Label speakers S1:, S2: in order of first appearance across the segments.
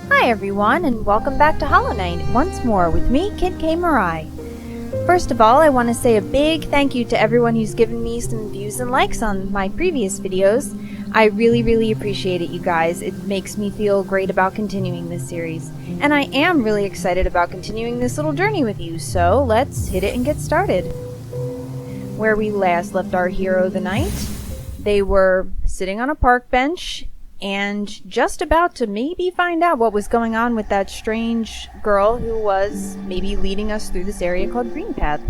S1: Hi everyone, and welcome back to Hollow Knight once more with me, Kid K. Mirai. First of all, I want to say a big thank you to everyone who's given me some views and likes on my previous videos. I really appreciate it, you guys. It makes me feel great about continuing this series. And I am really excited about continuing this little journey with you, so let's hit it and get started. Where we last left our hero the knight, they were sitting on a park bench and just about to maybe find out what was going on with that strange girl who was maybe leading us through this area called Green Path.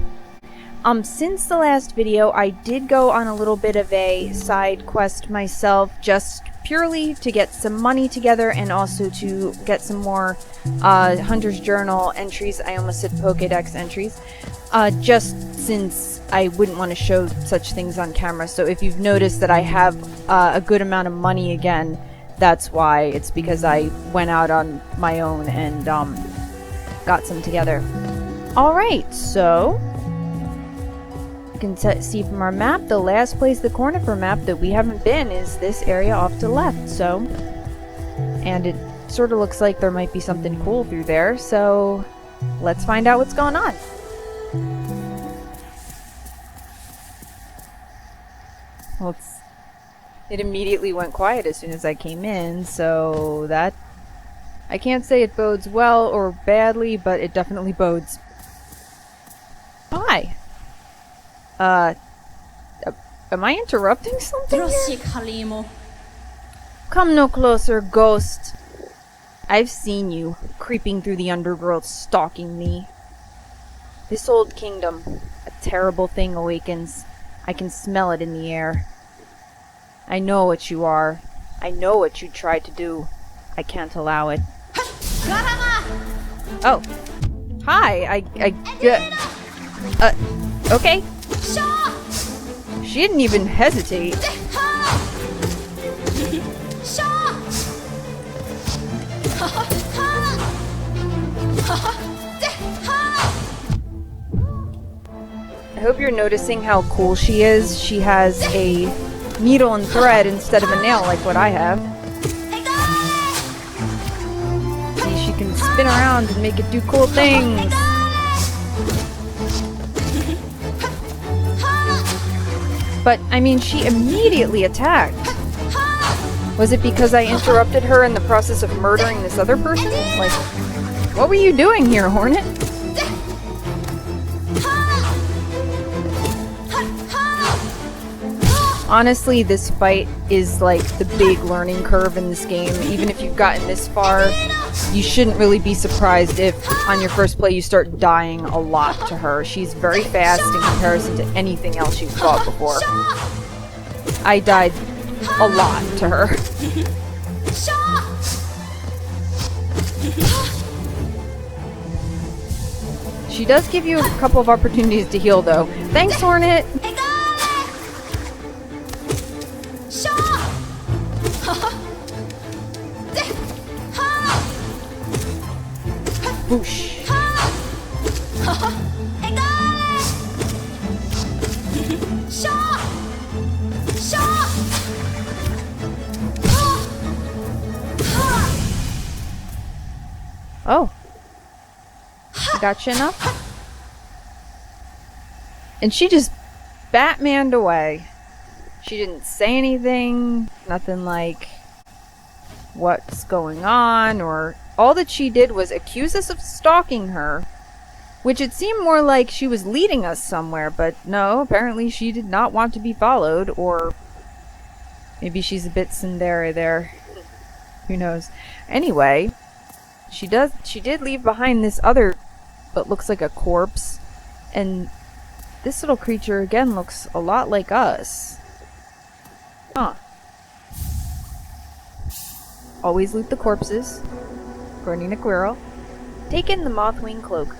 S1: Since the last video, I did go on a little bit of a side quest myself, just purely to get some money together and also to get some more Hunter's Journal entries. I almost said Pokédex entries. Just since I wouldn't want to show such things on camera. So if you've noticed that I have a good amount of money again, that's why. It's because I went out on my own and got some together. Alright, so you can see from our map, the last place, the Cornifer map, that we haven't been is this area off to the left. So, and it sort of looks like there might be something cool through there, so let's find out what's going on. Well, it immediately went quiet as soon as I came in, so that... I can't say it bodes well or badly, but it definitely bodes. Hi! Am I interrupting something here? Come no closer, ghost! I've seen you, creeping through the undergrowth, stalking me. This old kingdom, a terrible thing awakens. I can smell it in the air. I know what you are. I know what you tried to do. I can't allow it. Oh. Hi, okay. She didn't even hesitate. I hope you're noticing how cool she is. She has a needle and thread instead of a nail like what I have. See, she can spin around and make it do cool things. But, I mean, she immediately attacked. Was it because I interrupted her in the process of murdering this other person? Like, what were you doing here, Hornet? Honestly, this fight is like the big learning curve in this game. Even if you've gotten this far, you shouldn't really be surprised if on your first play you start dying a lot to her. She's very fast in comparison to anything else you've fought before. I died a lot to her. She does give you a couple of opportunities to heal though. Thanks, Hornet! Whoosh. Oh. I got you enough? And she just Batmaned away. She didn't say anything, nothing like what's going on, or all that she did was accuse us of stalking her, which it seemed more like she was leading us somewhere, but no, apparently she did not want to be followed, or maybe she's a bit tsundere there. Who knows? Anyway, she did leave behind this other, what looks like a corpse, and this little creature again looks a lot like us. Huh. Always loot the corpses, according to Quirrell. Take in the Mothwing Cloak.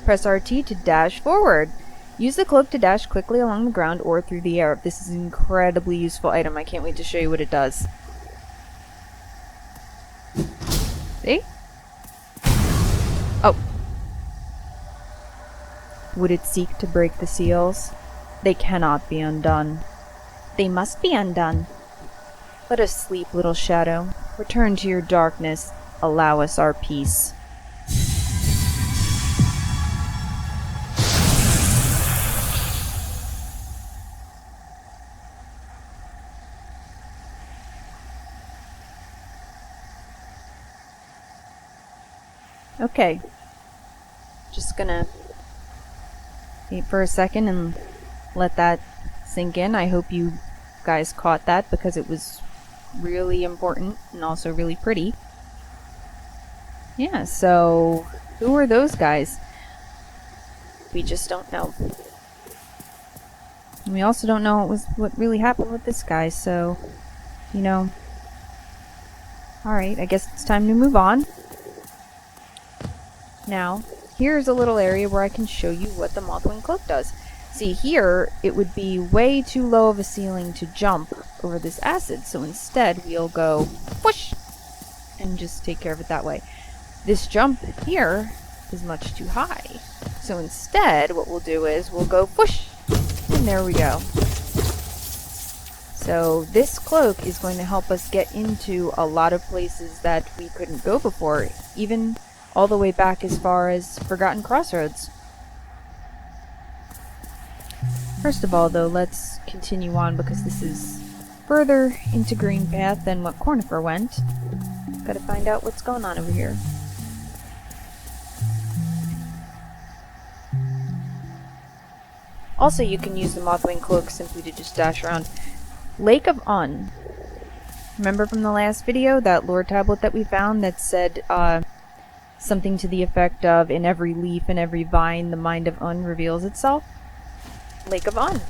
S1: Press RT to dash forward. Use the cloak to dash quickly along the ground or through the air. This is an incredibly useful item. I can't wait to show you what it does. See? Oh. Would it seek to break the seals? They cannot be undone. They must be undone. Let us sleep, little shadow. Return to your darkness. allow us our peace. Okay. Just gonna wait for a second and let that sink in. I hope you guys caught that because it was really important and also really pretty. Yeah, so who are those guys? We just don't know. And we also don't know what really happened with this guy, so, you know. Alright, I guess it's time to move on. Now, here's a little area where I can show you what the Mothwing Cloak does. See, here, it would be way too low of a ceiling to jump over this acid, so instead we'll go whoosh and just take care of it that way. This jump here is much too high, so instead what we'll do is we'll go whoosh, and there we go. So this cloak is going to help us get into a lot of places that we couldn't go before, even all the way back as far as Forgotten Crossroads. First of all, though, let's continue on because this is further into Green Path than what Cornifer went. Gotta find out what's going on over here. Also, you can use the Mothwing Cloak simply to just dash around. Lake of Un. Remember from the last video, that lore tablet that we found that said, something to the effect of, in every leaf and every vine, the mind of Un reveals itself? Lake of Un.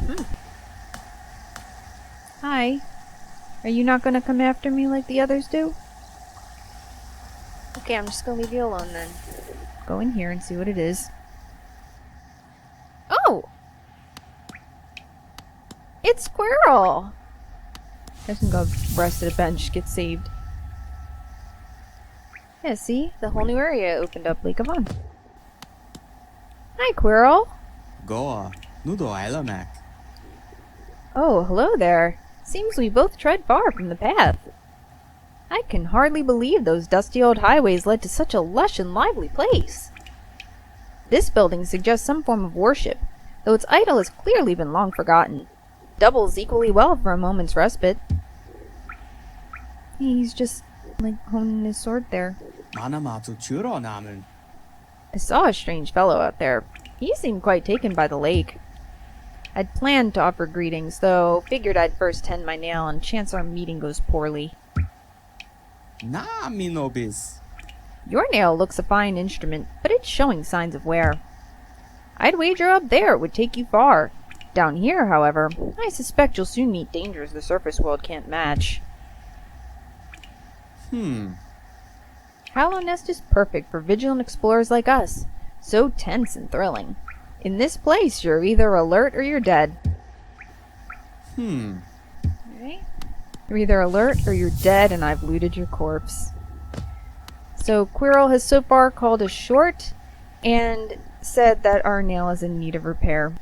S1: Hi. Are you not gonna come after me like the others do? Okay, I'm just gonna leave you alone then. Go in here and see what it is. Oh! It's Squirrel! I can go rest at a bench, get saved. Yeah, see? The whole new area opened up, Lake of Un. Hi, Quirrell.
S2: Goa, nudo Hallownest.
S1: Oh, hello there. Seems we both tread far from the path. I can hardly believe those dusty old highways led to such a lush and lively place. This building suggests some form of worship, though its idol has clearly been long forgotten. Doubles equally well for a moment's respite. He's just, like, honing his sword there. I saw a strange fellow out there. He seemed quite taken by the lake. I'd planned to offer greetings, though figured I'd first tend my nail and chance our meeting goes poorly.
S2: Na mi nobis.
S1: Your nail looks a fine instrument, but it's showing signs of wear. I'd wager up there it would take you far. Down here, however, I suspect you'll soon meet dangers the surface world can't match. Hallownest is perfect for vigilant explorers like us. So tense and thrilling. In this place, you're either alert or you're dead. Right? You're either alert or you're dead, and I've looted your corpse. So Quirrell has so far called us short and said that our nail is in need of repair.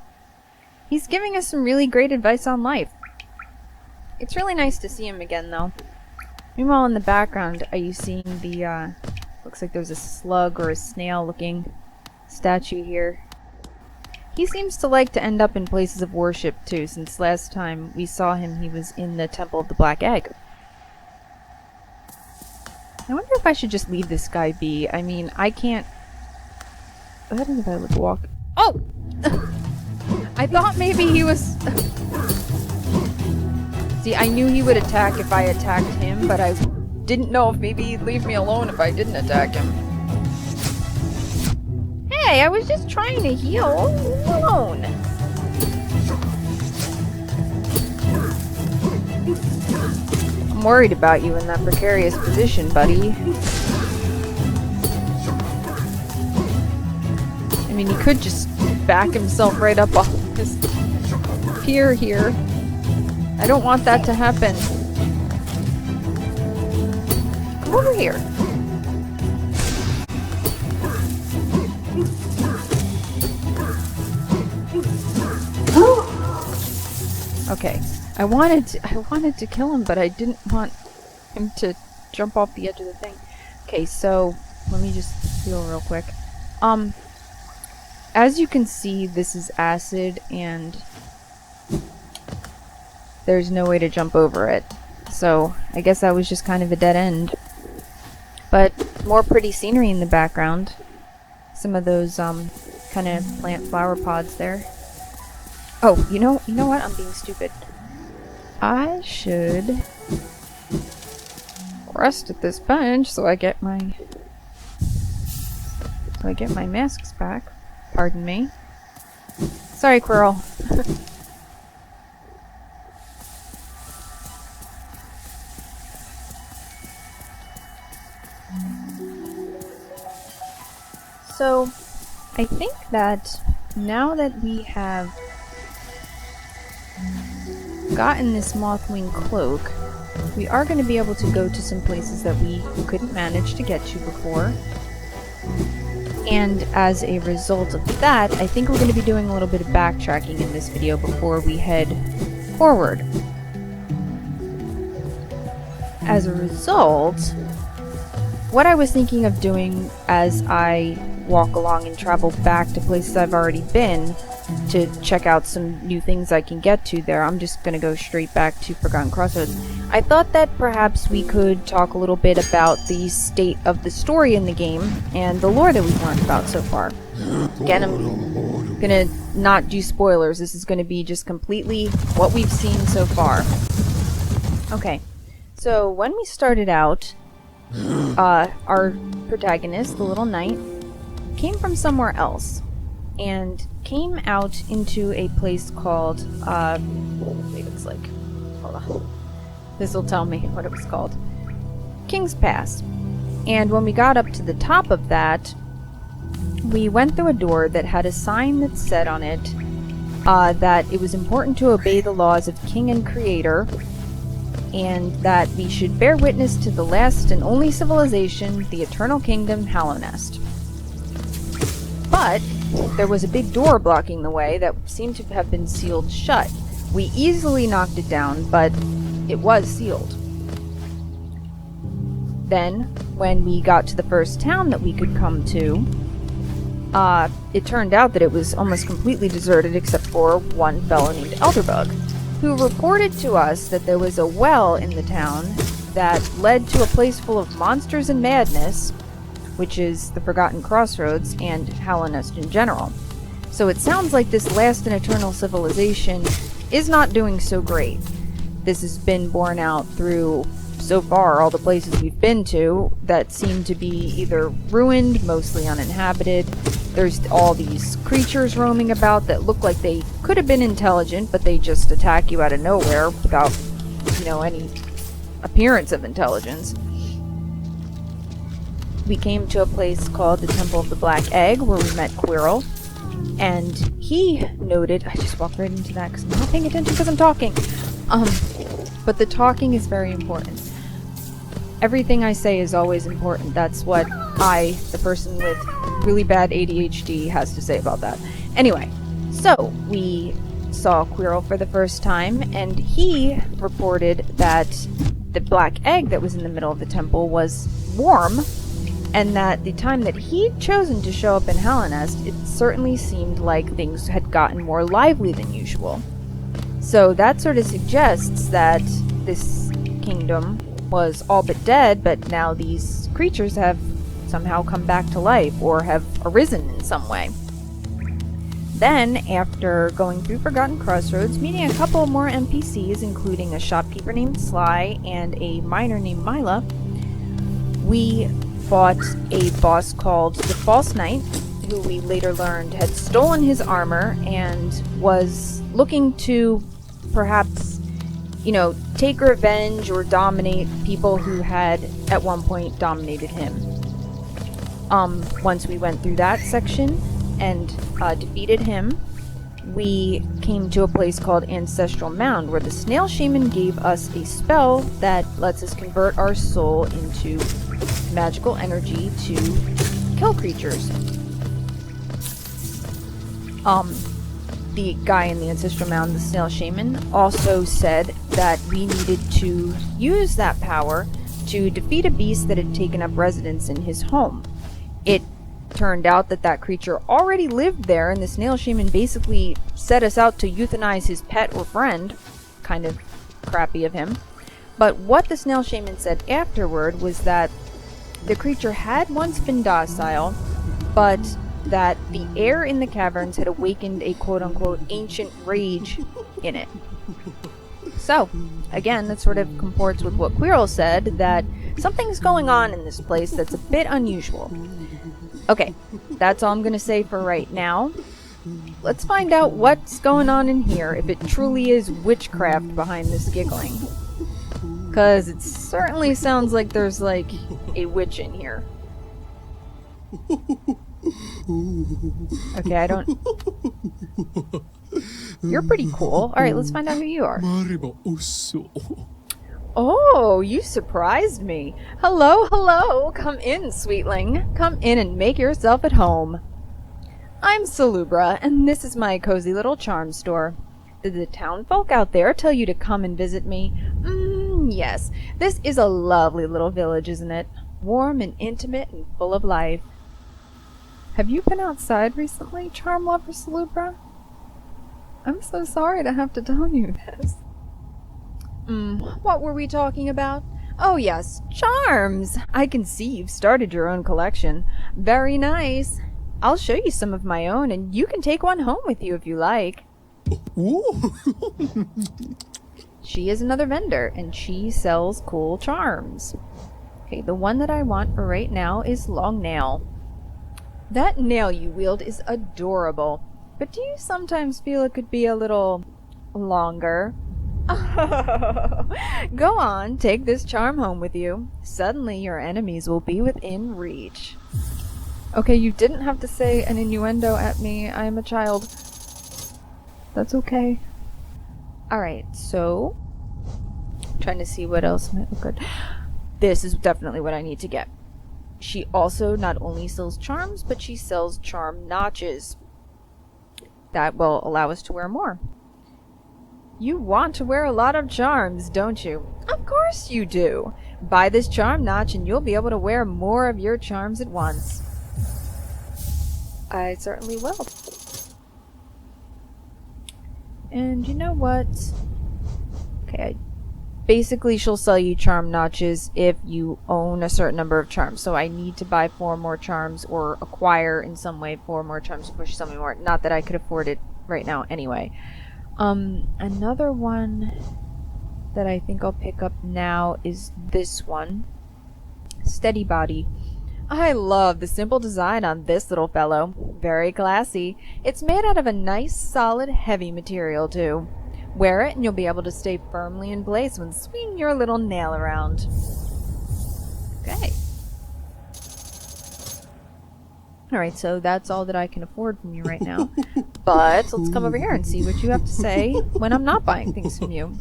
S1: He's giving us some really great advice on life. It's really nice to see him again, though. Meanwhile, in the background, are you seeing the, looks like there's a slug or a snail-looking statue here. He seems to like to end up in places of worship, too, since last time we saw him, he was in the Temple of the Black Egg. I wonder if I should just leave this guy be. I mean, I can't... What happens if I like walk... Oh! I thought maybe he was... See, I knew he would attack if I attacked him, but I didn't know if maybe he'd leave me alone if I didn't attack him. Hey, I was just trying to heal. Leave me alone. I'm worried about you in that precarious position, buddy. I mean, he could just back himself right up off this pier here. I don't want that to happen. Come over here. Okay. I wanted to kill him, but I didn't want him to jump off the edge of the thing. Okay, so let me just feel real quick. As you can see, this is acid and there's no way to jump over it. So I guess that was just kind of a dead end. But more pretty scenery in the background. Some of those kind of plant flower pods there. Oh, you know what? I'm being stupid. I should rest at this bench so I get my masks back. Pardon me. Sorry, Quirrell. So, I think that now that we have gotten this Mothwing Cloak, we are going to be able to go to some places that we couldn't manage to get to before. And as a result of that, I think we're going to be doing a little bit of backtracking in this video before we head forward. As a result, what I was thinking of doing as I walk along and travel back to places I've already been to check out some new things I can get to there, I'm just going to go straight back to Forgotten Crossroads. I thought that perhaps we could talk a little bit about the state of the story in the game and the lore that we've learned about so far. Again, I'm going to not do spoilers. This is going to be just completely what we've seen so far. Okay, so when we started out, our protagonist, the little knight, came from somewhere else and came out into a place called, wait, it's like, hold on. This will tell me what it was called. King's Pass. And when we got up to the top of that, we went through a door that had a sign that said on it that it was important to obey the laws of King and Creator, and that we should bear witness to the last and only civilization, the Eternal Kingdom, Hallownest. But there was a big door blocking the way that seemed to have been sealed shut. We easily knocked it down, but it was sealed. Then, when we got to the first town that we could come to, it turned out that it was almost completely deserted except for one fellow named Elderbug, who reported to us that there was a well in the town that led to a place full of monsters and madness, which is the Forgotten Crossroads and Hallownest in general. So it sounds like this last and eternal civilization is not doing so great. This has been borne out through, so far, all the places we've been to that seem to be either ruined, mostly uninhabited. There's all these creatures roaming about that look like they could have been intelligent, but they just attack you out of nowhere without, any appearance of intelligence. We came to a place called the Temple of the Black Egg, where we met Quirrell, and he noted, I just walked right into that because I'm not paying attention because I'm talking, but the talking is very important. Everything I say is always important. That's what I, the person with really bad ADHD, has to say about that. Anyway, so we saw Quirrell for the first time, and he reported that the black egg that was in the middle of the temple was warm, and that the time that he'd chosen to show up in Hallownest, it certainly seemed like things had gotten more lively than usual. So that sort of suggests that this kingdom was all but dead, but now these creatures have somehow come back to life, or have arisen in some way. Then, after going through Forgotten Crossroads, meeting a couple more NPCs, including a shopkeeper named Sly and a miner named Mila, we fought a boss called the False Knight, who we later learned had stolen his armor and was looking to perhaps, take revenge or dominate people who had at one point dominated him. Once we went through that section and defeated him, we came to a place called Ancestral Mound, where the Snail Shaman gave us a spell that lets us convert our soul into magical energy to kill creatures. The guy in the Ancestral Mound, the Snail Shaman, also said that we needed to use that power to defeat a beast that had taken up residence in his home. It turned out that that creature already lived there, and the snail shaman basically set us out to euthanize his pet or friend. Kind of crappy of him. But what the snail shaman said afterward was that the creature had once been docile, but that the air in the caverns had awakened a quote-unquote ancient rage in it. So, again, that sort of comports with what Quirrell said, that something's going on in this place that's a bit unusual. Okay, that's all I'm going to say for right now. Let's find out what's going on in here, if it truly is witchcraft behind this giggling. Because it certainly sounds like there's, like, a witch in here. Okay, I don't... You're pretty cool. Alright, let's find out who you are. Oh, you surprised me. Hello, hello. Come in, Sweetling. Come in and make yourself at home. I'm Salubra, and this is my cozy little charm store. Did the town folk out there tell you to come and visit me? Yes. This is a lovely little village, isn't it? Warm and intimate and full of life. Have you been outside recently, charm lover Salubra? I'm so sorry to have to tell you this. What were we talking about? Oh yes, charms! I can see you've started your own collection. Very nice. I'll show you some of my own, and you can take one home with you if you like. She is another vendor, and she sells cool charms. Okay, the one that I want for right now is Long Nail. That nail you wield is adorable, but do you sometimes feel it could be a little longer? Go on, take this charm home with you. Suddenly your enemies will be within reach. Okay, you didn't have to say an innuendo at me. I am a child. That's okay. Alright, so... trying to see what else might look good. This is definitely what I need to get. She also not only sells charms, but she sells charm notches. That will allow us to wear more. You want to wear a lot of charms, don't you? Of course you do. Buy this charm notch and you'll be able to wear more of your charms at once. I certainly will. And you know what? Okay, basically she'll sell you charm notches if you own a certain number of charms. So I need to buy 4 more charms or acquire in some way 4 more charms before she sells me more. Not that I could afford it right now anyway. Another one that I think I'll pick up now is this one. Steady Body. I love the simple design on this little fellow. Very classy. It's made out of a nice, solid, heavy material, too. Wear it and you'll be able to stay firmly in place when swinging your little nail around. Okay. Alright, so that's all that I can afford from you right now. But let's come over here and see what you have to say when I'm not buying things from you.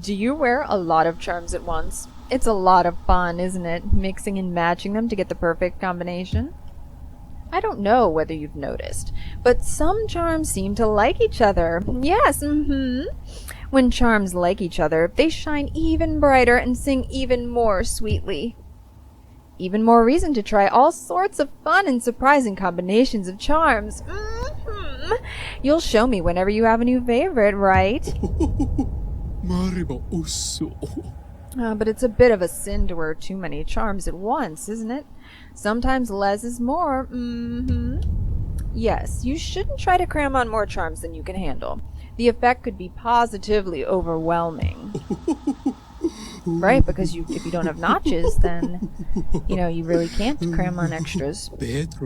S1: Do you wear a lot of charms at once? It's a lot of fun, isn't it? Mixing and matching them to get the perfect combination. I don't know whether you've noticed, but some charms seem to like each other. Yes, When charms like each other, they shine even brighter and sing even more sweetly. Even more reason to try all sorts of fun and surprising combinations of charms. You'll show me whenever you have a new favorite, right? But it's a bit of a sin to wear too many charms at once, isn't it? Sometimes less is more. Yes, you shouldn't try to cram on more charms than you can handle. The effect could be positively overwhelming. Right, because if you don't have notches, then, you really can't cram on extras. It's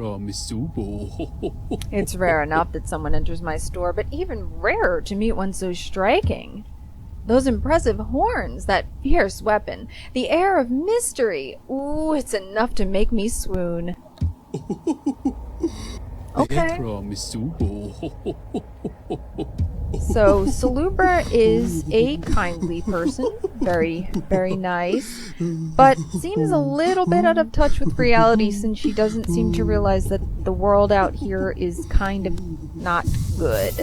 S1: rare enough that someone enters my store, but even rarer to meet one so striking. Those impressive horns, that fierce weapon, the air of mystery. Ooh, it's enough to make me swoon. Okay. So, Salubra is a kindly person, very, very nice, but seems a little bit out of touch with reality since she doesn't seem to realize that the world out here is kind of not good.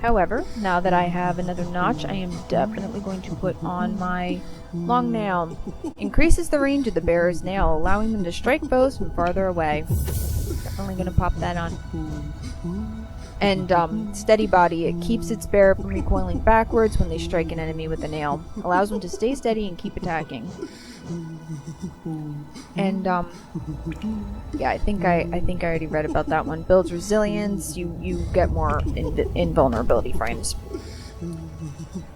S1: However, now that I have another notch, I am definitely going to put on my long nail. Increases the range of the bearer's nail, allowing them to strike foes from farther away. Definitely going to pop that on. And steady body, it keeps its bearer from recoiling backwards when they strike an enemy with a nail. Allows them to stay steady and keep attacking. And yeah, I think I already read about that one. Builds resilience. You get more invulnerability frames.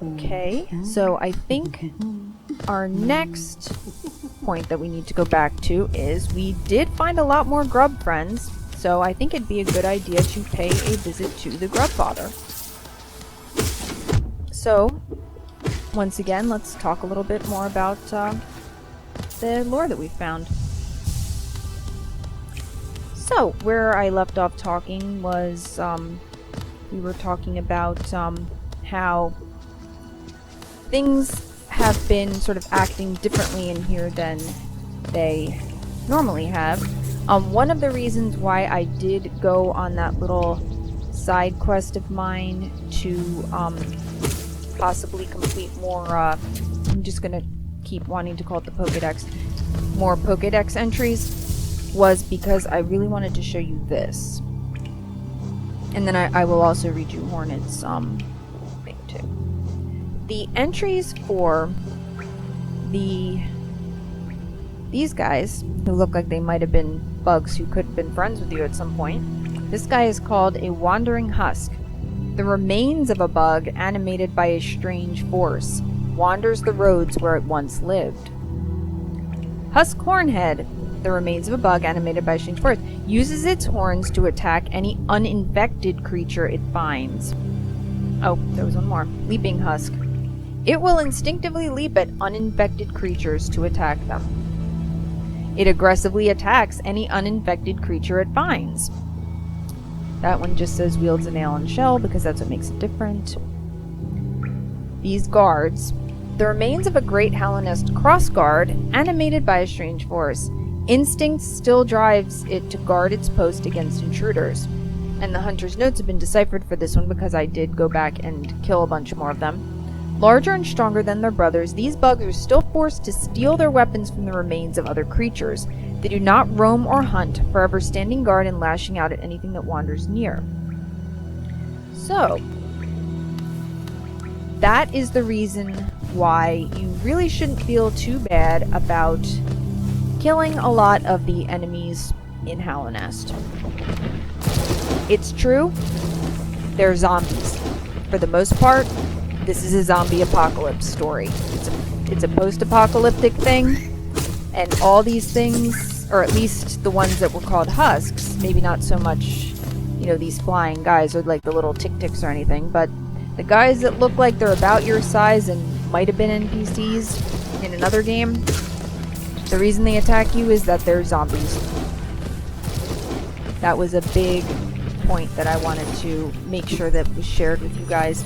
S1: Okay, so I think our next point that we need to go back to is we did find a lot more grub friends. So I think it'd be a good idea to pay a visit to the Grub Father. So, once again, let's talk a little bit more about the lore that we found. So, where I left off talking was, we were talking about how things have been sort of acting differently in here than they normally have. One of the reasons why I did go on that little side quest of mine to possibly complete more, I'm just gonna keep wanting to call it the Pokédex, more Pokédex entries, was because I really wanted to show you this. And then I will also read you Hornet's thing too. The entries for these guys, who look like they might have been bugs who could have been friends with you at some point. This guy is called a wandering husk. The remains of a bug animated by a strange force wanders the roads where it once lived. Husk Hornhead, the remains of a bug animated by a strange force, uses its horns to attack any uninfected creature it finds. Oh, there was one more. Leaping Husk. It will instinctively leap at uninfected creatures to attack them. It aggressively attacks any uninfected creature it finds. That one just says wields a nail and shell because that's what makes it different. These guards. The remains of a great Hallownest cross guard animated by a strange force. Instinct still drives it to guard its post against intruders. And the hunter's notes have been deciphered for this one because I did go back and kill a bunch more of them. Larger and stronger than their brothers, these bugs are still forced to steal their weapons from the remains of other creatures. They do not roam or hunt, forever standing guard and lashing out at anything that wanders near. So, that is the reason why you really shouldn't feel too bad about killing a lot of the enemies in Hallownest. It's true, they're zombies. For the most part, this is a zombie apocalypse story. It's a post-apocalyptic thing, and all these things, or at least the ones that were called husks, maybe not so much, you know, these flying guys or like the little tick-ticks or anything, but the guys that look like they're about your size and might have been NPCs in another game, the reason they attack you is that they're zombies. That was a big point that I wanted to make sure that was shared with you guys,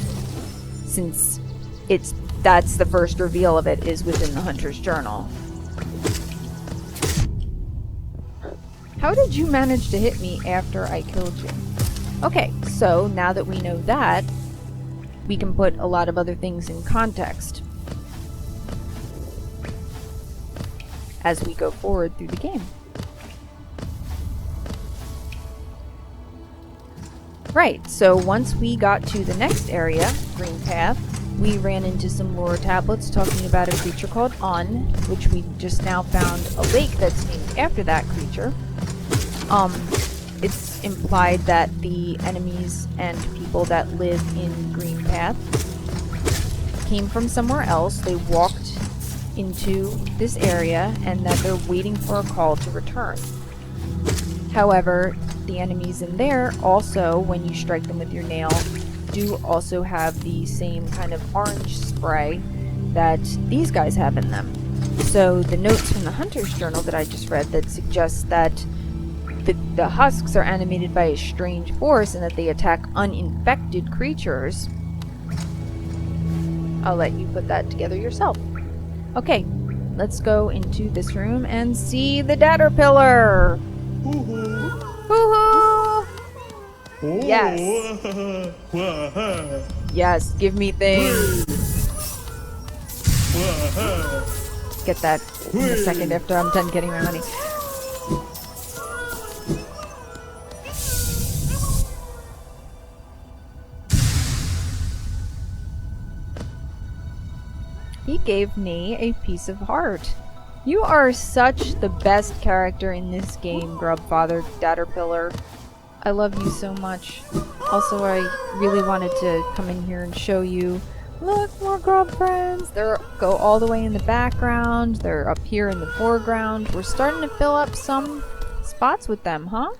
S1: since that's the first reveal of it is within the Hunter's Journal. How did you manage to hit me after I killed you? Okay, so now that we know that, we can put a lot of other things in context as we go forward through the game. Right, so once we got to the next area, Green Path, we ran into some lore tablets talking about a creature called Un, which we just now found a lake that's named after that creature. It's implied that the enemies and people that live in Green Path came from somewhere else. They walked into this area and that they're waiting for a call to return. However, the enemies in there also, when you strike them with your nail, do also have the same kind of orange spray that these guys have in them. So the notes from the Hunter's Journal that I just read that suggests that the husks are animated by a strange force and that they attack uninfected creatures. I'll let you put that together yourself. Okay, let's go into this room and see the Datterpillar! Hoo-hoo! Yes. Yes, give me things. Get that in a second after I'm done getting my money. He gave me a piece of heart. You are such the best character in this game, Grubfather Datterpillar. I love you so much. Also, I really wanted to come in here and show you. Look, more grub friends! They go all the way in the background. They're up here in the foreground. We're starting to fill up some spots with them, huh?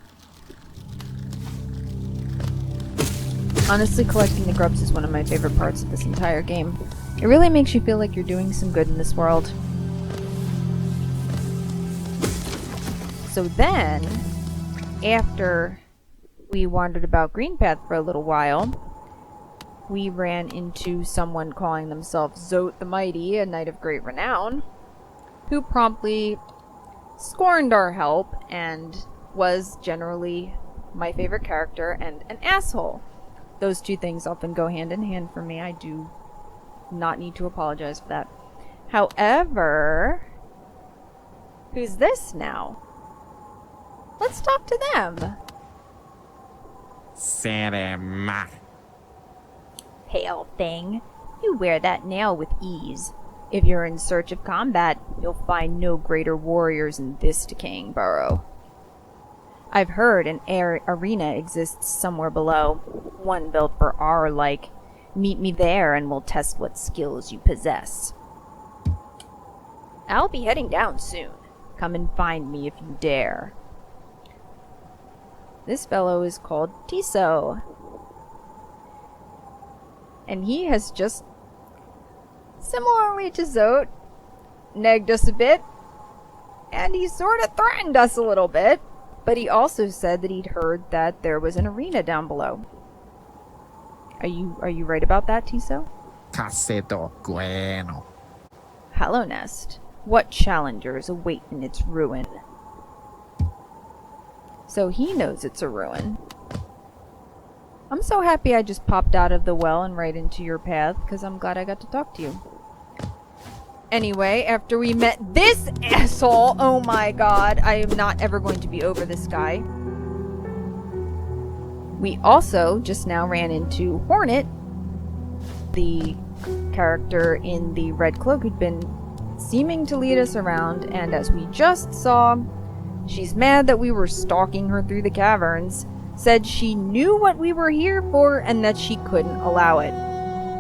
S1: Honestly, collecting the grubs is one of my favorite parts of this entire game. It really makes you feel like you're doing some good in this world. So then, after we wandered about Greenpath for a little while, we ran into someone calling themselves Zote the Mighty, a knight of great renown, who promptly scorned our help and was generally my favorite character and an asshole. Those two things often go hand in hand for me. I do not need to apologize for that. However, who's this now? Let's talk to them.
S2: Sarema.
S1: Pale thing, you wear that nail with ease. If you're in search of combat, you'll find no greater warriors in this decaying burrow. I've heard an arena exists somewhere below, one built for our like. Meet me there and we'll test what skills you possess. I'll be heading down soon. Come and find me if you dare. This fellow is called Tiso. And he has just, similarly to Zote, negged us a bit. And he sort of threatened us a little bit. But he also said that he'd heard that there was an arena down below. Are you right about that, Tiso?
S2: Caseto Gueno.
S1: Hallownest. What challengers await in its ruin? So he knows it's a ruin. I'm so happy I just popped out of the well and right into your path, because I'm glad I got to talk to you. Anyway, after we met this asshole, oh my god, I am not ever going to be over this guy. We also just now ran into Hornet, the character in the red cloak who'd been seeming to lead us around, and as we just saw, she's mad that we were stalking her through the caverns, said she knew what we were here for and that she couldn't allow it.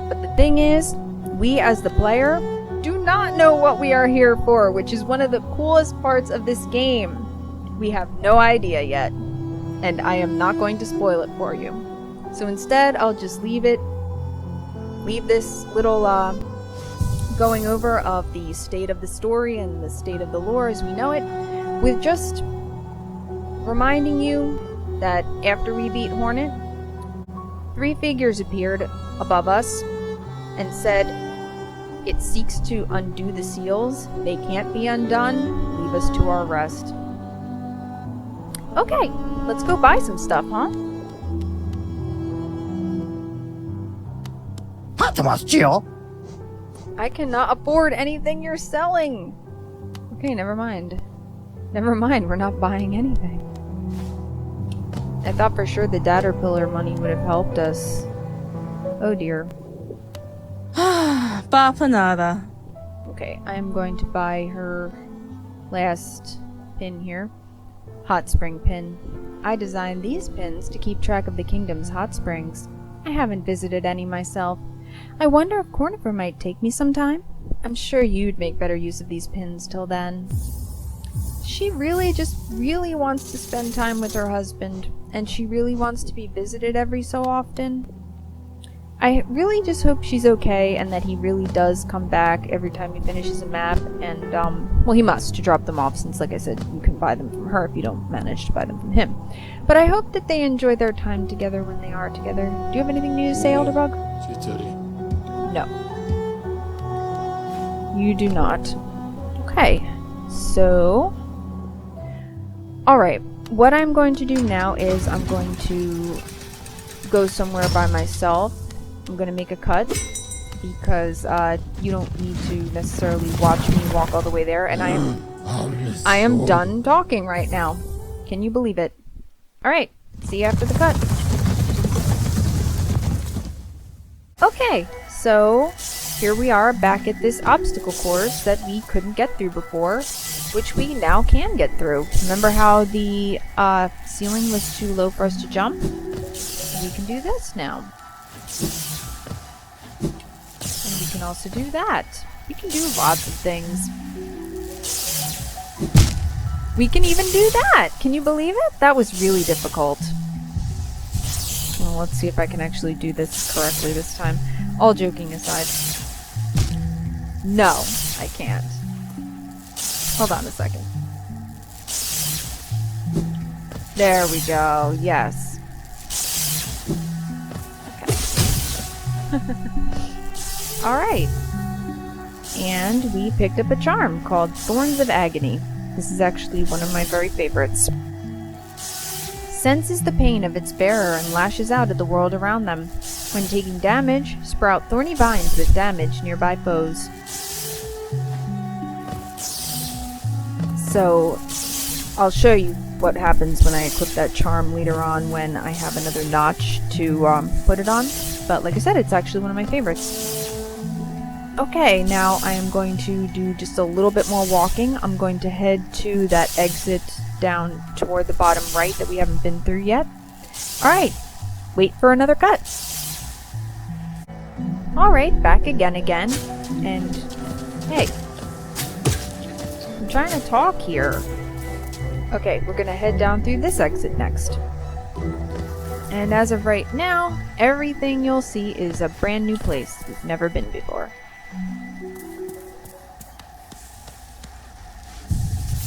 S1: But the thing is, we as the player do not know what we are here for, which is one of the coolest parts of this game. We have no idea yet. And I am not going to spoil it for you. So instead, I'll just leave this little going over of the state of the story and the state of the lore as we know it, with just reminding you that after we beat Hornet, 3 figures appeared above us and said, "It seeks to undo the seals. They can't be undone. Leave us to our rest." Okay, let's go buy some stuff, huh? I cannot afford anything you're selling. Okay, never mind. Never mind, we're not buying anything. I thought for sure the Datterpillar money would have helped us. Oh dear.
S3: Bapanada.
S1: Okay, I'm going to buy her last pin here. Hot spring pin. I designed these pins to keep track of the kingdom's hot springs. I haven't visited any myself. I wonder if Cornifer might take me sometime? I'm sure you'd make better use of these pins till then. She really wants to spend time with her husband, and she really wants to be visited every so often. I really just hope she's okay and that he really does come back every time he finishes a map, and, well, he must to drop them off since, like I said, you can buy them from her if you don't manage to buy them from him. But I hope that they enjoy their time together when they are together. Do you have anything new to say, Elderbug? No. You do not. Okay, so... Alright, what I'm going to do now is I'm going to go somewhere by myself, I'm gonna make a cut because you don't need to necessarily watch me walk all the way there, and I am done talking right now. Can you believe it? Alright, see you after the cut. Okay, so here we are back at this obstacle course that we couldn't get through before, which we now can get through. Remember how the ceiling was too low for us to jump? We can do this now. And we can also do that. We can do lots of things. We can even do that! Can you believe it? That was really difficult. Well, let's see if I can actually do this correctly this time. All joking aside. No, I can't. Hold on a second. There we go, yes. Okay. Alright. And we picked up a charm called Thorns of Agony. This is actually one of my very favorites. Senses the pain of its bearer and lashes out at the world around them. When taking damage, sprout thorny vines that damage nearby foes. So, I'll show you what happens when I equip that charm later on when I have another notch to put it on. But like I said, it's actually one of my favorites. Okay, now I am going to do just a little bit more walking. I'm going to head to that exit down toward the bottom right that we haven't been through yet. Alright, wait for another cut. Alright, back again, and hey, I'm trying to talk here. Okay, we're gonna head down through this exit next. And as of right now, everything you'll see is a brand new place we've never been before.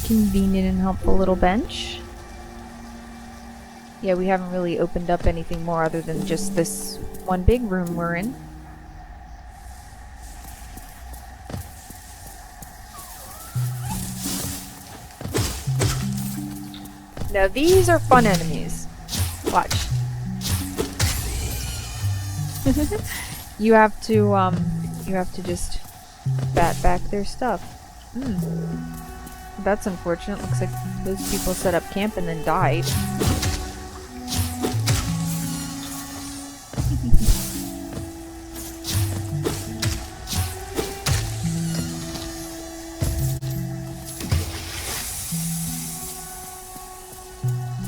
S1: Convenient and helpful little bench. Yeah, we haven't really opened up anything more other than just this one big room we're in. Now these are fun enemies. Watch. You have to just bat back their stuff. That's unfortunate. Looks like those people set up camp and then died. Is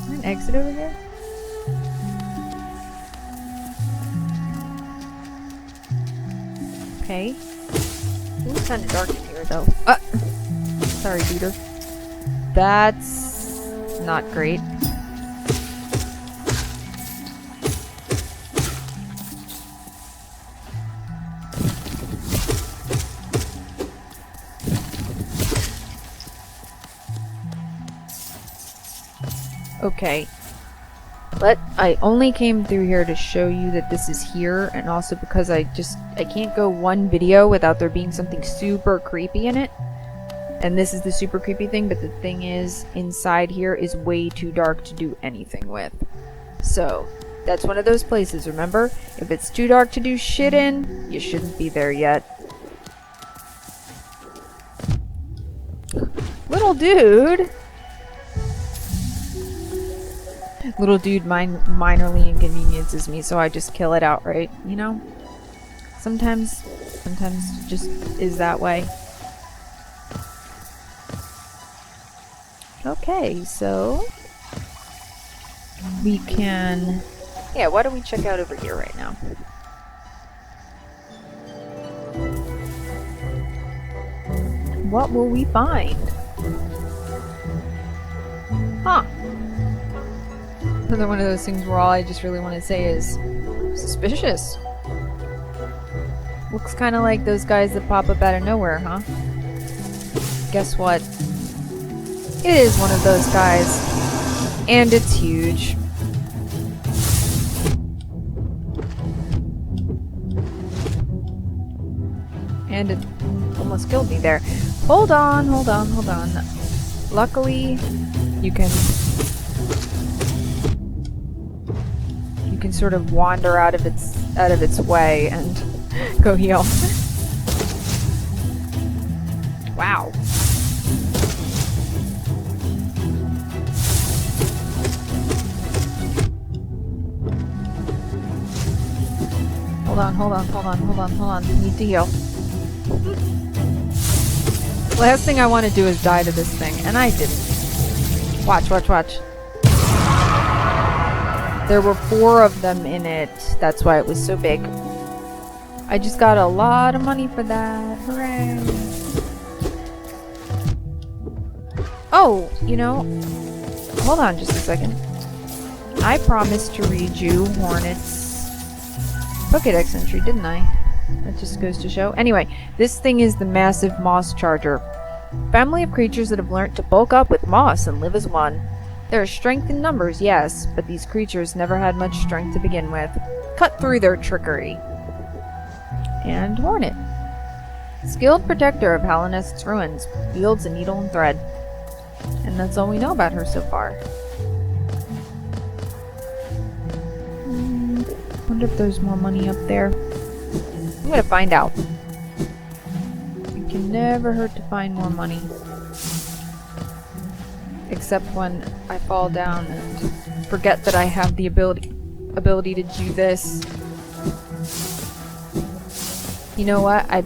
S1: there an exit over here? Okay. It's kind of dark in here though. Sorry, Peter. That's not great. Okay. But I only came through here to show you that this is here, and also because I can't go one video without there being something super creepy in it. And this is the super creepy thing, but the thing is, inside here is way too dark to do anything with. So, that's one of those places, remember? If it's too dark to do shit in, you shouldn't be there yet. Little dude! Little dude minorly inconveniences me, so I just kill it outright, you know? Sometimes it just is that way. Okay, so we can... Yeah, why don't we check out over here right now? What will we find? Huh. Another one of those things where all I just really want to say is suspicious. Looks kind of like those guys that pop up out of nowhere, huh? Guess what? It is one of those guys. And it's huge. And it almost killed me there. Hold on. Luckily, you can can sort of wander out of its way and go heal. Wow. Hold on. I need to heal. Last thing I want to do is die to this thing, and I didn't. Watch. There were 4 of them in it. That's why it was so big. I just got a lot of money for that. Hooray! Oh, you know, hold on just a second. I promised to read you Hornet's Pokédex entry, didn't I? That just goes to show. Anyway, this thing is the massive moss charger. Family of creatures that have learnt to bulk up with moss and live as one. There is strength in numbers, yes, but these creatures never had much strength to begin with. Cut through their trickery. And Hornet. Skilled protector of Hallownest's ruins, wields a needle and thread. And that's all we know about her so far. Wonder if there's more money up there. I'm gonna find out. It can never hurt to find more money. Except when I fall down and forget that I have the ability to do this. You know what? I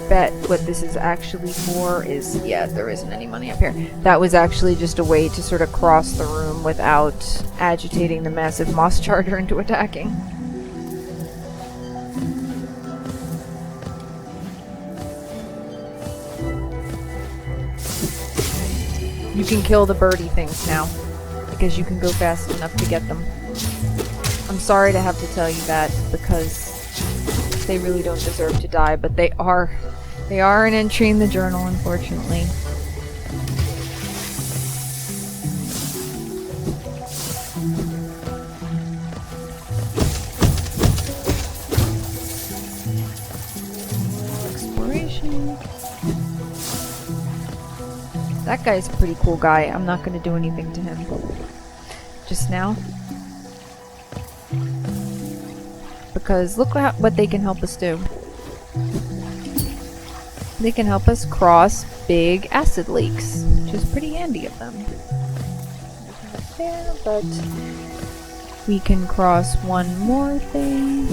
S1: bet what this is actually for is... yeah, there isn't any money up here. That was actually just a way to sort of cross the room without agitating the massive moss charger into attacking. You can kill the birdie things now, because you can go fast enough to get them. I'm sorry to have to tell you that, because they really don't deserve to die, but they are an entry in the journal, unfortunately. Exploration. That guy's a pretty cool guy. I'm not going to do anything to him. Just now. Because look what they can help us do. They can help us cross big acid lakes, which is pretty handy of them. There, but we can cross one more thing.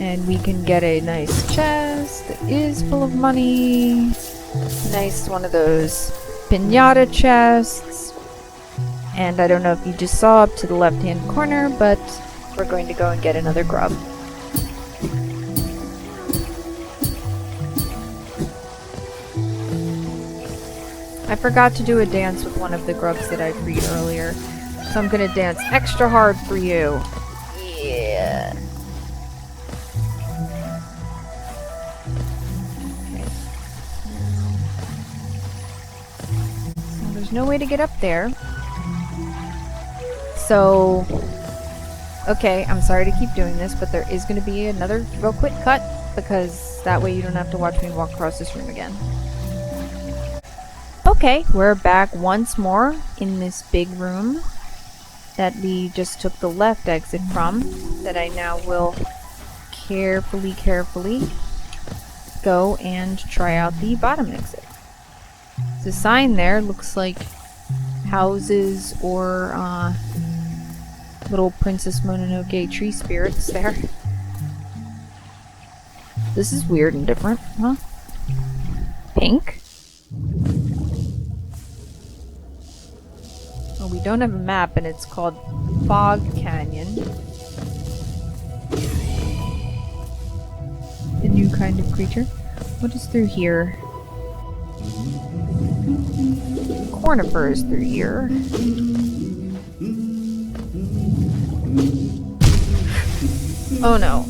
S1: And we can get a nice chest that is full of money. Nice one of those pinata chests. And I don't know if you just saw up to the left-hand corner, but we're going to go and get another grub. I forgot to do a dance with one of the grubs that I freed earlier, so I'm gonna dance extra hard for you. Yeah. Okay. So there's no way to get up there. So, okay, I'm sorry to keep doing this, but there is going to be another real quick cut, because that way you don't have to watch me walk across this room again. Okay, we're back once more in this big room that we just took the left exit from, that I now will carefully go and try out the bottom exit. The sign there looks like houses or little Princess Mononoke tree spirits there. This is weird and different, huh? Pink? Oh, we don't have a map, and it's called Bog Canyon. A new kind of creature. What is through here? Cornifer is through here. Oh no.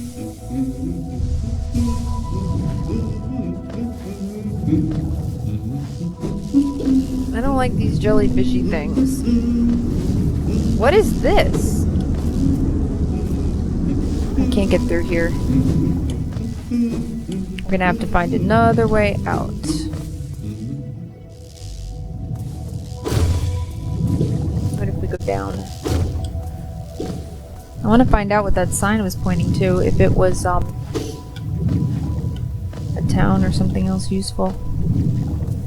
S1: I don't like these jellyfishy things. What is this? I can't get through here. We're gonna have to find another way out. down. I want to find out what that sign was pointing to, if it was, a town or something else useful.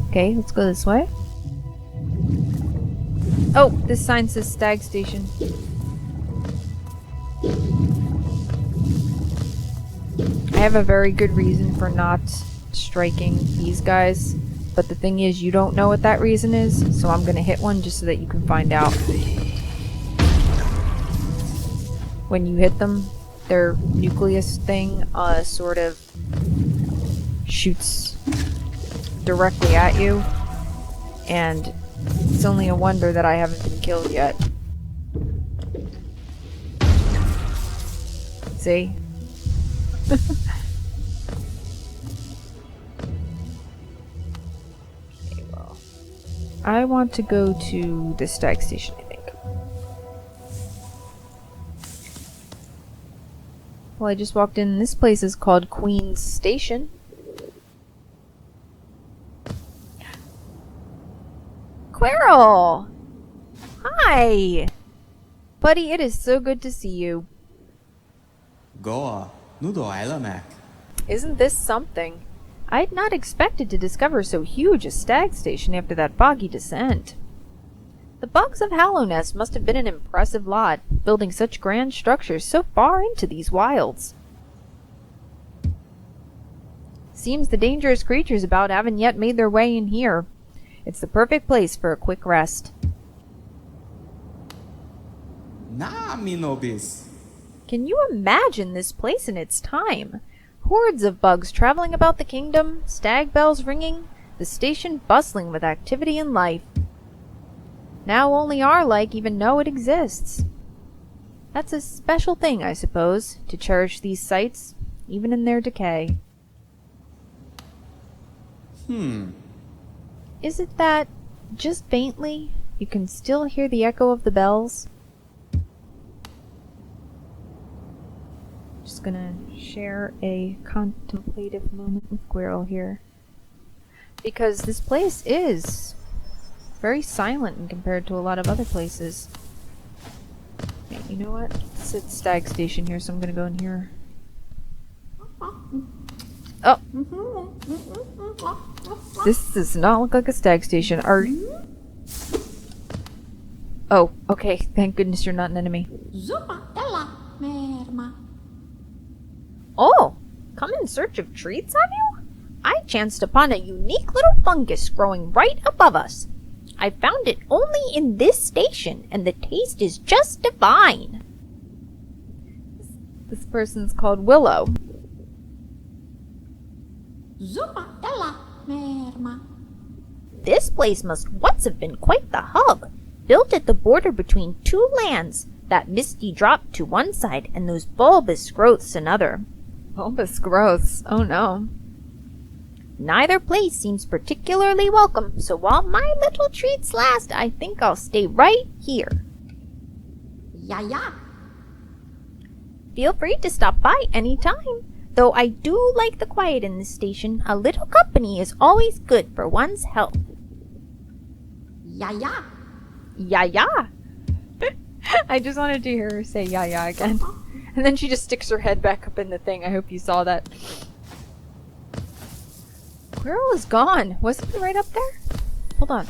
S1: Okay, let's go this way. Oh, this sign says Stag Station. I have a very good reason for not striking these guys, but the thing is, you don't know what that reason is, so I'm gonna hit one just so that you can find out. When you hit them, their nucleus thing sort of shoots directly at you, and it's only a wonder that I haven't been killed yet. See? Okay, well, I want to go to the Stag Station, I think. Well, I just walked in. This place is called Queen's Station. Quirrell! Hi! Buddy, it is so good to see you.
S3: Goa, nu doai la Mac.
S1: Isn't this something? I'd not expected to discover so huge a stag station after that boggy descent. The bugs of Hallownest must have been an impressive lot, building such grand structures so far into these wilds. Seems the dangerous creatures about haven't yet made their way in here. It's the perfect place for a quick rest.
S3: Na mi nobis.
S1: Can you imagine this place in its time? Hordes of bugs traveling about the kingdom, stag bells ringing, the station bustling with activity and life. Now only our like even know it exists. That's a special thing, I suppose, to cherish these sights, even in their decay. Is it that, just faintly, you can still hear the echo of the bells? Just gonna share a contemplative moment with Quirrell here. Because this place is very silent in compared to a lot of other places. Okay, you know what? It's at Stag Station here, so I'm gonna go in here. Oh! This does not look like a stag station. Oh, okay. Thank goodness you're not an enemy. Oh! Come in search of treats, have you? I chanced upon a unique little fungus growing right above us. I found it only in this station, and the taste is just divine. This person's called Willow. This place must once have been quite the hub, built at the border between two lands, that misty drop to one side and those bulbous growths another. Bulbous growths? Oh no. Neither place seems particularly welcome, so while my little treats last, I think I'll stay right here. Yeah. Feel free to stop by any time. Though I do like the quiet in this station, a little company is always good for one's health. Yeah. I just wanted to hear her say yeah again. And then she just sticks her head back up in the thing. I hope you saw that. Quirrell is gone. Wasn't he right up there? Hold on.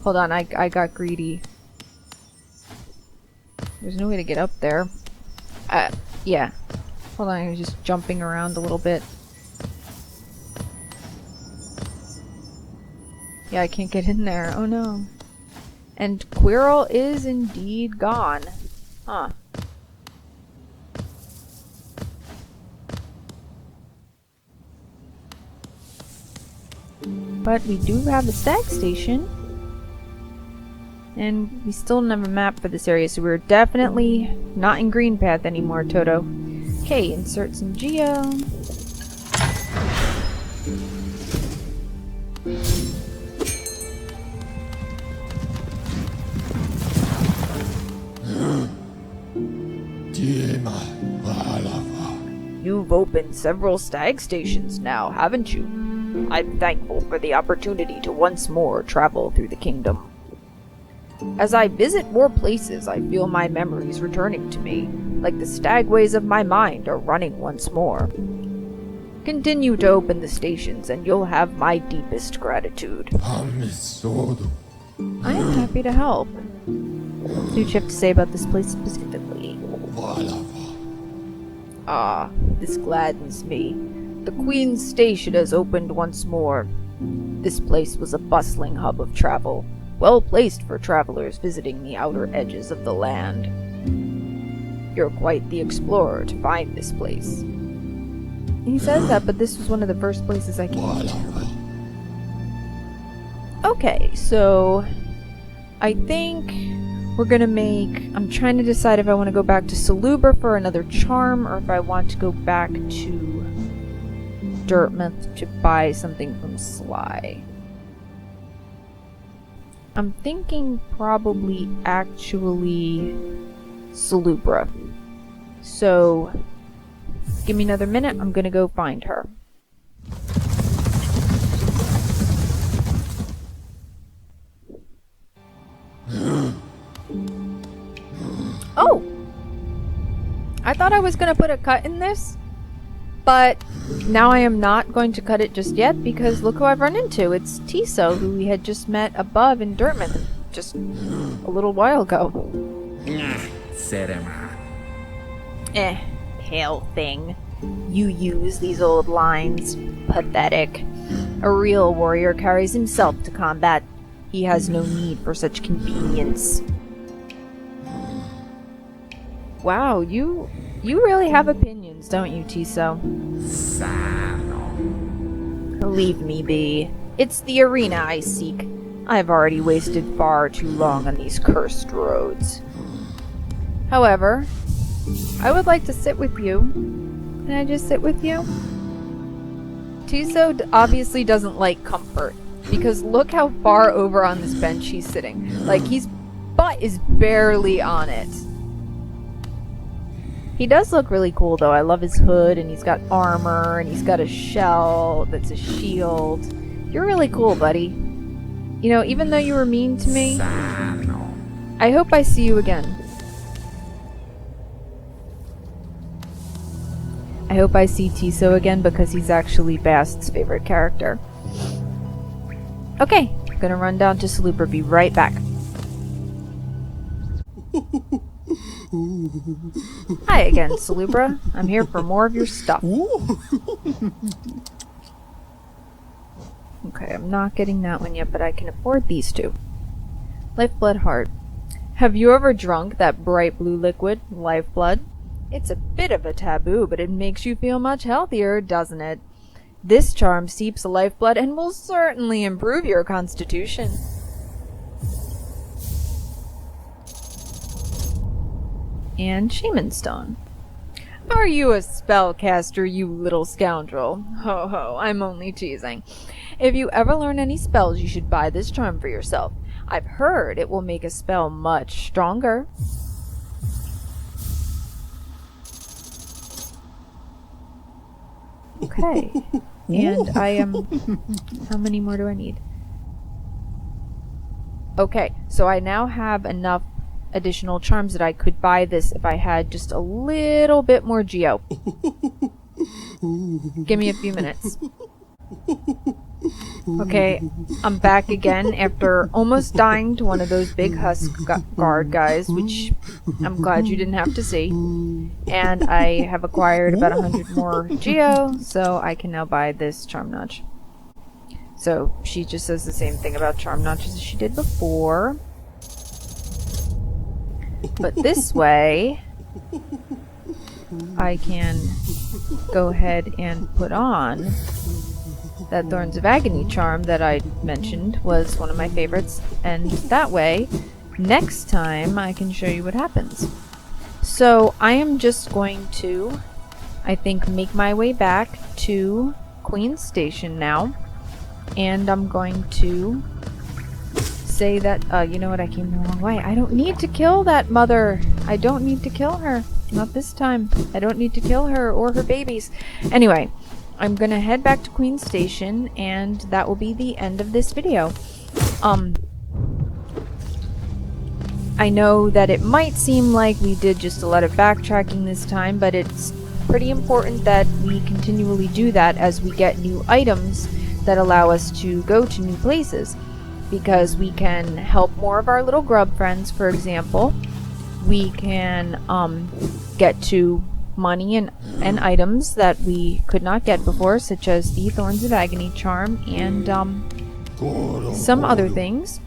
S1: Hold on, I got greedy. There's no way to get up there. Yeah. Hold on, I'm just jumping around a little bit. Yeah, I can't get in there. Oh no. And Quirrell is indeed gone. Huh. But we do have a stag station. And we still don't have a map for this area, so we're definitely not in Green Path anymore, Toto. Okay, insert some geo. You've opened several stag stations now, haven't you? I'm thankful for the opportunity to once more travel through the kingdom. As I visit more places, I feel my memories returning to me, like the stagways of my mind are running once more. Continue to open the stations and you'll have my deepest gratitude. I am happy to help. What do you have to say about this place specifically? Ah, this gladdens me. The Queen's Station has opened once more. This place was a bustling hub of travel, well placed for travelers visiting the outer edges of the land. You're quite the explorer to find this place. He says that, but this was one of the first places I came to. Okay, so I think we're gonna make... I'm trying to decide if I want to go back to Salut for another charm, or if I want to go back to Dirtmouth to buy something from Sly. I'm thinking probably actually Salut. So, give me another minute, I'm gonna go find her. Oh! I thought I was gonna put a cut in this, but now I am not going to cut it just yet because look who I've run into. It's Tiso, who we had just met above in Dirtmouth just a little while ago. Pale thing. You use these old lines. Pathetic. A real warrior carries himself to combat. He has no need for such convenience. Wow, you really have opinions, don't you, Tiso? Leave me be. It's the arena I seek. I've already wasted far too long on these cursed roads. However, I would like to sit with you. Can I just sit with you? Tiso obviously doesn't like comfort, because look how far over on this bench he's sitting. Like, his butt is barely on it. He does look really cool, though. I love his hood, and he's got armor, and he's got a shell that's a shield. You're really cool, buddy. You know, even though you were mean to me, I hope I see you again. I hope I see Tiso again because he's actually Bast's favorite character. Okay, I'm gonna run down to Salut. Be right back. Hi again, Salut. I'm here for more of your stuff. Okay, I'm not getting that one yet, but I can afford these two. Lifeblood Heart. Have you ever drunk that bright blue liquid, Lifeblood? It's a bit of a taboo, but it makes you feel much healthier, doesn't it? This charm seeps the lifeblood and will certainly improve your constitution. And Shaman Stone. Are you a spellcaster, you little scoundrel? Ho ho, I'm only teasing. If you ever learn any spells, you should buy this charm for yourself. I've heard it will make a spell much stronger. Okay. And I am... How many more do I need? Okay, so I now have enough additional charms that I could buy this if I had just a little bit more geo. Give me a few minutes. Okay, I'm back again after almost dying to one of those big Husk guard guys, which I'm glad you didn't have to see. And I have acquired about 100 more geo, so I can now buy this charm notch. So she just says the same thing about charm notches as she did before. But this way, I can go ahead and put on that Thorns of Agony charm that I mentioned was one of my favorites, and that way, next time I can show you what happens. So I am just going to, I think, make my way back to Queen's Station now, and I'm going to say that, you know what, I came the wrong way. I don't need to kill that mother. I don't need to kill her. Not this time. I don't need to kill her or her babies. Anyway, I'm gonna head back to Queen Station, and that will be the end of this video. I know that it might seem like we did just a lot of backtracking this time, but it's pretty important that we continually do that as we get new items that allow us to go to new places, because we can help more of our little grub friends. For example, we can get to money and items that we could not get before, such as the Thorns of Agony charm and some other things.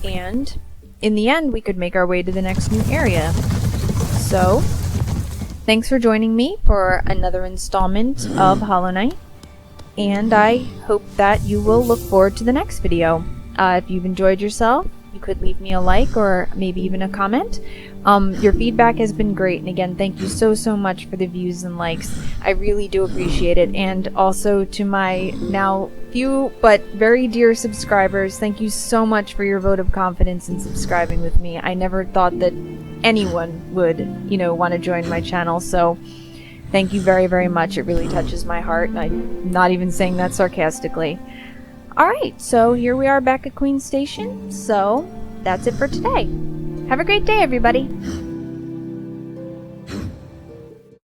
S1: And in the end, we could make our way to the next new area. So, thanks for joining me for another installment of Hollow Knight, and I hope that you will look forward to the next video. If you've enjoyed yourself, you could leave me a like or maybe even a comment. Your feedback has been great, and again, thank you so much for the views and likes. I really do appreciate it. And also to my now few but very dear subscribers, thank you so much for your vote of confidence in subscribing with me. I never thought that anyone would, want to join my channel, so thank you very much. It really touches my heart, and I'm not even saying that sarcastically. Alright, so here we are back at Queen Station, so that's it for today. Have a great day, everybody!